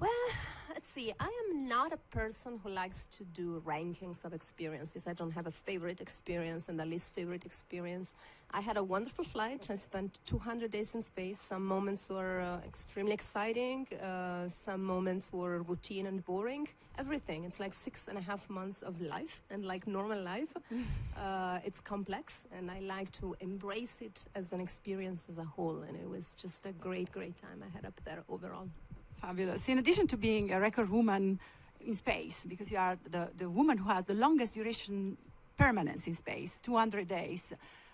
Well, let's see. I am not a person who likes to do rankings of experiences. I don't have a favorite experience and a least favorite experience. I had a wonderful flight. I spent 200 days in space. Some moments were extremely exciting. Some moments were routine and boring. Everything. It's like 6.5 months of life, and like normal life, it's complex, and I like to embrace it as an experience as a whole. And it was just a great, great time I had up there overall. Fabulous. In addition to being a record woman in space, because you are the woman who has the longest duration permanence in space, 200 days,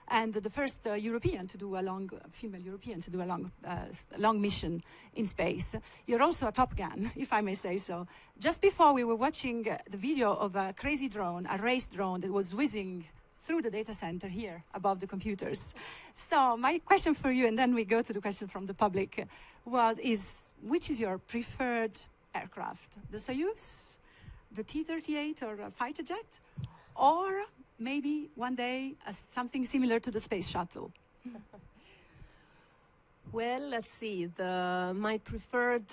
and the first European to do a female European to do a long mission in space. You're also a Top Gun, if I may say so. Just before we were watching the video of a crazy drone, a race drone that was whizzing through the data center here above the computers. So my question for you, and then we go to the question from the public, which is your preferred aircraft? The Soyuz, the T-38 or a fighter jet, or maybe one day something similar to the space shuttle? Well, let's see. My preferred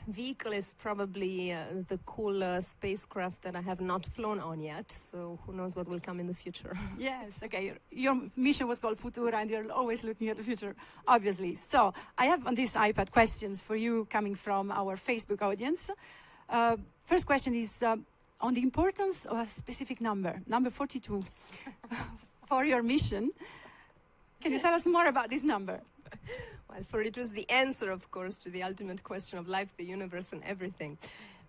vehicle is probably the cool spacecraft that I have not flown on yet. So who knows what will come in the future. Yes, okay. Your mission was called Futura, and you're always looking at the future, obviously. So I have on this iPad questions for you coming from our Facebook audience. First question is on the importance of a specific number 42, for your mission. Can you tell us more about this number? Well, for it was the answer, of course, to the ultimate question of life, the universe, and everything.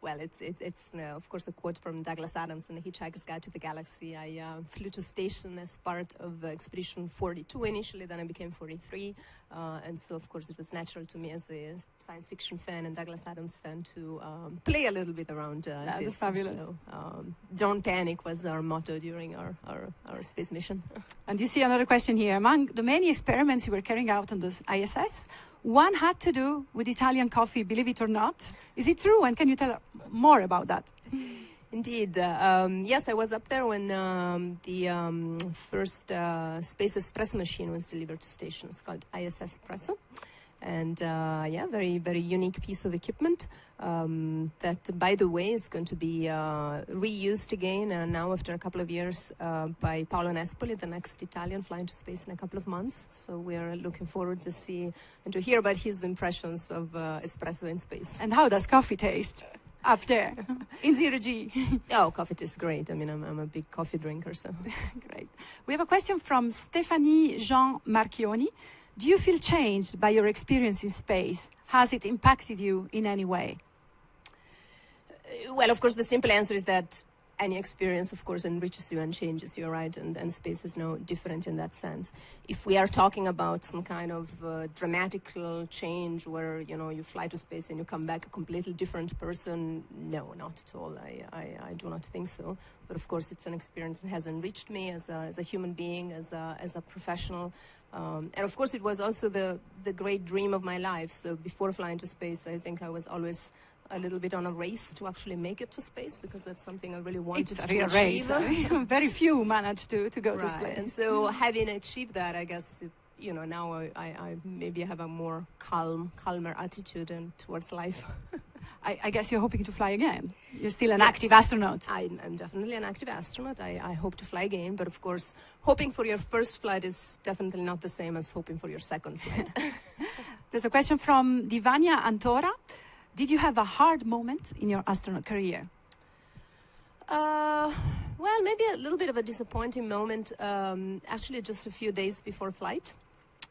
Well, it's of course, a quote from Douglas Adams in The Hitchhiker's Guide to the Galaxy. I flew to station as part of Expedition 42 initially, then I became 43. And so, of course, it was natural to me as a science fiction fan and Douglas Adams fan to play a little bit around that this. Is fabulous. So, don't panic was our motto during our space mission. And you see another question here. Among the many experiments you were carrying out on the ISS, one had to do with Italian coffee, believe it or not. Is it true? And can you tell more about that? Indeed. Yes, I was up there when the first space espresso machine was delivered to station. It's called ISS Espresso. And very, very unique piece of equipment that, by the way, is going to be reused again now after a couple of years by Paolo Nespoli, the next Italian flying to space in a couple of months. So we are looking forward to see and to hear about his impressions of espresso in space. And how does coffee taste up there in Zero G? Oh, coffee tastes great. I mean, I'm a big coffee drinker, so. Great. We have a question from Stephanie Jean Marchioni. Do you feel changed by your experience in space? Has it impacted you in any way? Well, of course, the simple answer is that any experience, of course, enriches you and changes you, right? And space is no different in that sense. If we are talking about some kind of dramatical change where, you fly to space and you come back a completely different person, no, not at all. I do not think so. But of course, it's an experience that has enriched me as a human being, as a professional. And of course, it was also the great dream of my life. So before flying to space, I think I was always a little bit on a race to actually make it to space, because that's something I really wanted to achieve. It's a real race. Very few manage to go to space. And so having achieved that, I guess, now I maybe have a more calmer attitude towards life. I guess you're hoping to fly again. You're still an active astronaut. I'm definitely an active astronaut. I hope to fly again. But of course, hoping for your first flight is definitely not the same as hoping for your second flight. There's a question from Divania Antora. Did you have a hard moment in your astronaut career? Well, maybe a little bit of a disappointing moment. Actually, just a few days before flight.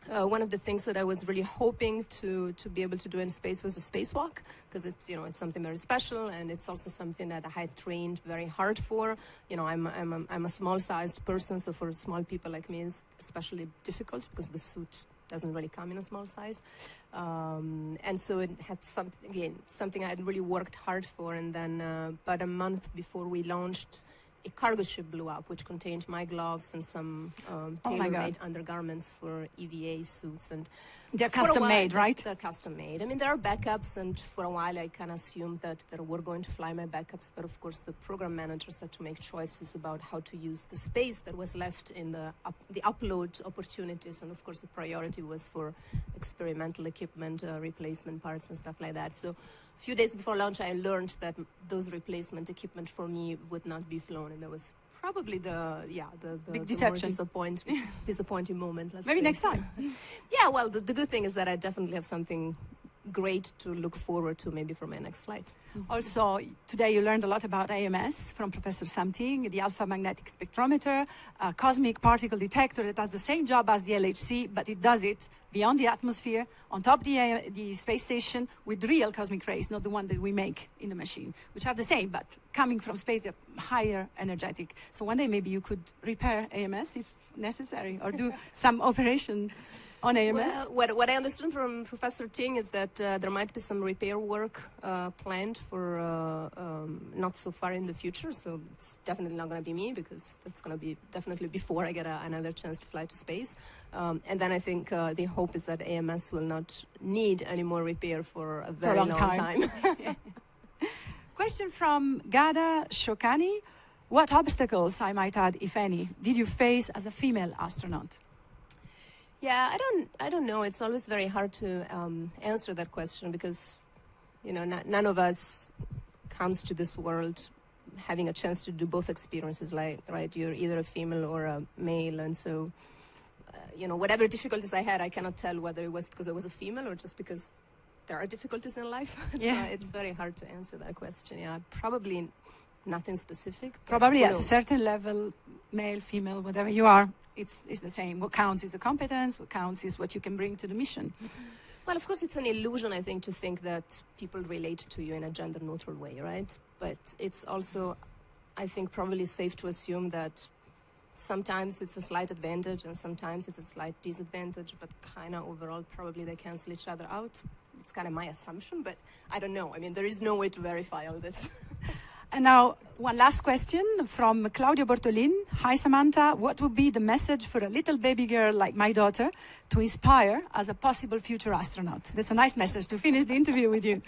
One of the things that I was really hoping to be able to do in space was a spacewalk, because it's something very special, and it's also something that I had trained very hard for. I'm a small-sized person, so for small people like me, it's especially difficult because the suit doesn't really come in a small size. And so it had something I had really worked hard for. And then about a month before we launched, a cargo ship blew up, which contained my gloves and some tailor-made undergarments for EVA suits. And They're For a custom while, made, right? They're custom made. I mean, there are backups, and for a while I kind of assumed that they were going to fly my backups, but of course the program managers had to make choices about how to use the space that was left in the upload opportunities, and of course the priority was for experimental equipment, replacement parts and stuff like that. So a few days before launch I learned that those replacement equipment for me would not be flown, and that was probably the big the more deception. disappointing moment. Let's Maybe say. next time. Yeah, well, the good thing is that I definitely have something great to look forward to maybe for my next flight. Also, today you learned a lot about AMS from Professor Sam Ting, the alpha magnetic spectrometer, a cosmic particle detector that does the same job as the LHC, but it does it beyond the atmosphere, on top of the space station, with real cosmic rays, not the one that we make in the machine, which are the same, but coming from space, they're higher energetic. So one day maybe you could repair AMS if necessary, or do some operation on AMS. Well, what I understood from Professor Ting is that there might be some repair work planned for not so far in the future. So it's definitely not going to be me, because that's going to be definitely before I get another chance to fly to space. And then I think the hope is that AMS will not need any more repair for a very long time. Question from Gada Shokani. What obstacles, I might add, if any, did you face as a female astronaut? Yeah, I don't know. It's always very hard to answer that question, because, you know, none of us comes to this world having a chance to do both experiences. Like, right, you're either a female or a male, and so, you know, whatever difficulties I had, I cannot tell whether it was because I was a female or just because there are difficulties in life. Yeah. So it's very hard to answer that question. Yeah, probably nothing specific. Probably who at a knows? certain level, male, female, whatever you are, it's the same. What counts is the competence. What counts is what you can bring to the mission. Well, of course, it's an illusion, I think, to think that people relate to you in a gender-neutral way, right? But it's also, I think, probably safe to assume that sometimes it's a slight advantage and sometimes it's a slight disadvantage, but kind of overall, probably they cancel each other out. It's kind of my assumption, but I don't know. I mean, there is no way to verify all this. And now, one last question from Claudio Bortolin. Hi, Samantha. What would be the message for a little baby girl like my daughter to inspire as a possible future astronaut? That's a nice message to finish the interview with you.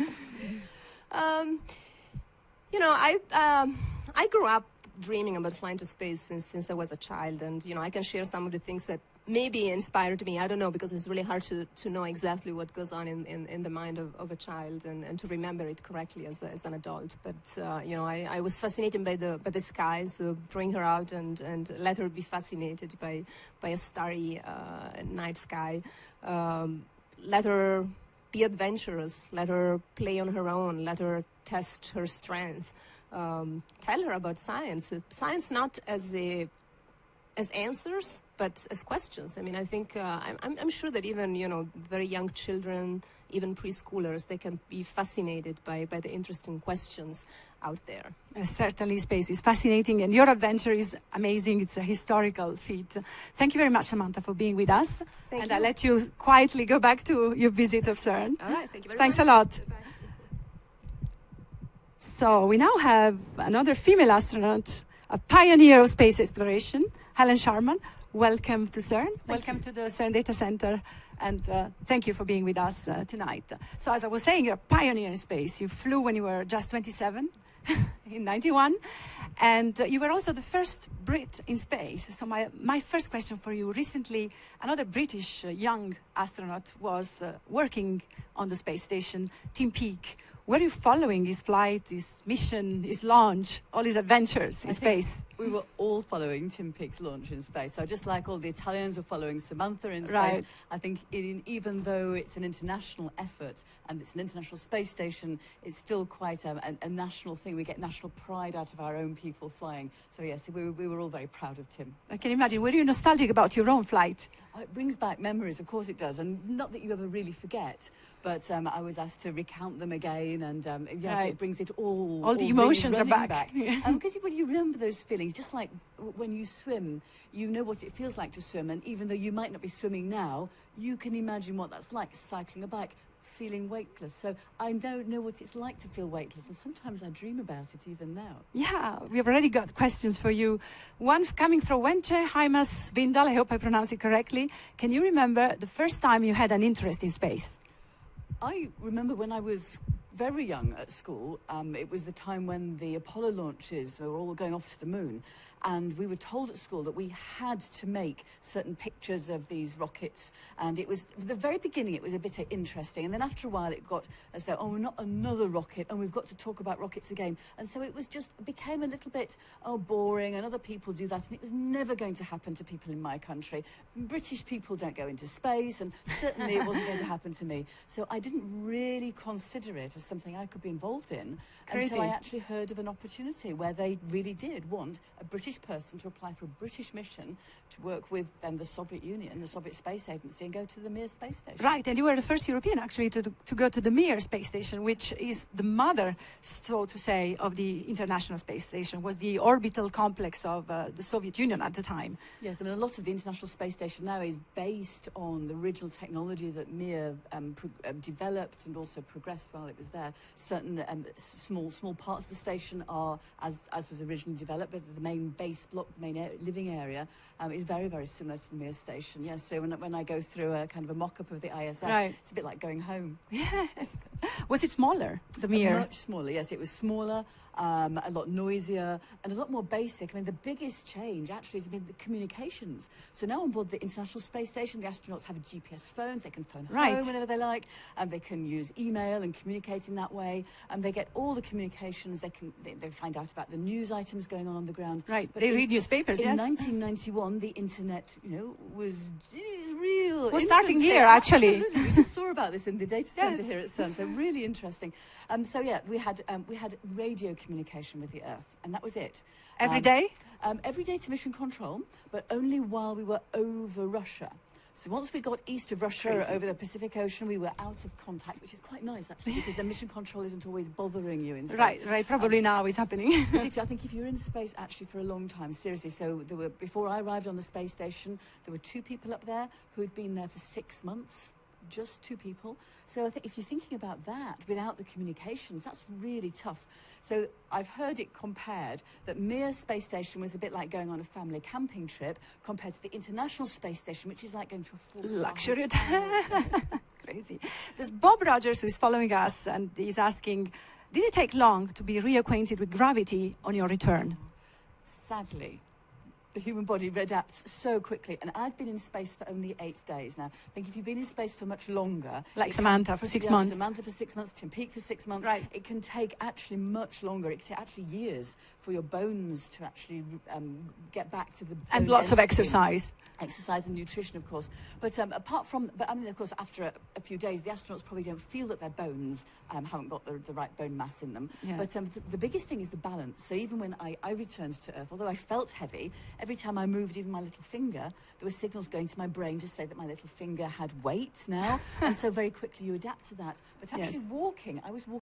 You know, I grew up dreaming about flying to space since I was a child, and you know, I can share some of the things that maybe inspired me. I don't know, because it's really hard to know exactly what goes on in the mind of a child and to remember it correctly as an adult. But you know, I was fascinated by the sky, so bring her out and let her be fascinated by a starry night sky. Let her be adventurous. Let her play on her own. Let her test her strength. Tell her about science. Science not as answers, but as questions. I mean, I think I'm sure that even, you know, very young children, even preschoolers, they can be fascinated by the interesting questions out there. Certainly, space is fascinating, and your adventure is amazing. It's a historical feat. Thank you very much, Samantha, for being with us. Thank I'll you. let you quietly go back to your visit of CERN. All right, thank you very Thanks much. a lot. Bye. So we now have another female astronaut, a pioneer of space exploration, Helen Sharman. Welcome to CERN. Welcome to the CERN Data Center. And thank you for being with us tonight. So as I was saying, you're a pioneer in space. You flew when you were just 27 in 91. And you were also the first Brit in space. So my first question for you, recently another British young astronaut was working on the space station, Tim Peake. Were you following his flight, his mission, his launch, all his adventures in space? We were all following Tim Peake's launch in space. So just like all the Italians were following Samantha in space, Right. I think even though it's an international effort and it's an international space station, it's still quite a national thing. We get national pride out of our own people flying. So yes, we were all very proud of Tim. I can imagine. Were you nostalgic about your own flight? It brings back memories, of course it does, and not that you ever really forget, but I was asked to recount them again, and yes, Right. it brings it all All the really emotions are running back. Because when you remember those feelings, just like when you swim, you know what it feels like to swim, and even though you might not be swimming now, you can imagine what that's like, cycling a bike, feeling weightless. So I know what it's like to feel weightless, and sometimes I dream about it even now. Yeah, we've already got questions for you. One coming from Wente Heimas Vindal, I hope I pronounce it correctly. Can you remember the first time you had an interest in space? I remember when I was very young at school, it was the time when the Apollo launches were all going off to the moon. And we were told at school that we had to make certain pictures of these rockets. And it was, at the very beginning, it was a bit interesting. And then after a while, it got as though, oh, not another rocket, and we've got to talk about rockets again. And so it was just, became a little bit, boring, and other people do that. And it was never going to happen to people in my country. British people don't go into space, and certainly it wasn't going to happen to me. So I didn't really consider it as something I could be involved in until I actually heard of an opportunity where they really did want a British person to apply for a British mission to work with then the Soviet Union, the Soviet Space Agency, and go to the Mir space station. Right, and you were the first European actually to go to the Mir space station, which is the mother, so to say, of the International Space Station, was the orbital complex of the Soviet Union at the time. Yes, I mean, a lot of the International Space Station now is based on the original technology that Mir developed and also progressed while it was there. Certain small parts of the station are, as was originally developed, but the main base block, the main living area, is very, very similar to the Mir station. Yes, so when I go through a kind of a mock-up of the ISS, it's a bit like going home. Yes. Was it smaller, the Mir? Much smaller, yes. It was smaller, a lot noisier, and a lot more basic. I mean, the biggest change actually has been the communications. So now on board the International Space Station, the astronauts have GPS phones. They can phone home whenever they like, and they can use email and communicate in that way. And they get all the communications. They find out about the news items going on the ground. Right. But they read newspapers. In 1991, the internet, was real. We're starting here, actually. Absolutely. We just saw about this in the data center here at CERN. So really interesting. So yeah, we had radio communication with the Earth, and that was it. Every day? Every day to mission control, but only while we were over Russia. So once we got east of Russia, over the Pacific Ocean, we were out of contact, which is quite nice, actually, because the mission control isn't always bothering you in space. Right. Probably now it's happening. I think if you're in space, actually, for a long time, seriously. So before I arrived on the space station, there were 2 people up there who had been there for 6 months. Just 2 people. So I think if you're thinking about that without the communications, that's really tough. So I've heard it compared that Mir space station was a bit like going on a family camping trip compared to the International Space Station, which is like going to a 4-star luxury hotel. Crazy. There's Bob Rogers, who is following us, and he's asking, did it take long to be reacquainted with gravity on your return? Sadly, the human body adapts so quickly, and I've been in space for only 8 days now. I think if you've been in space for much longer, like Samantha for 6 months. Samantha for 6 months, Tim Peake for 6 months. Right. It can take actually much longer. It can take actually years for your bones to actually get back to the and lots of exercise. Exercise and nutrition, of course. But apart from, I mean, of course, after a few days, the astronauts probably don't feel that their bones haven't got the right bone mass in them. Yeah. But the biggest thing is the balance. So even when I returned to Earth, although I felt heavy, every time I moved even my little finger, there were signals going to my brain to say that my little finger had weight now. And so very quickly you adapt to that. But actually I was walking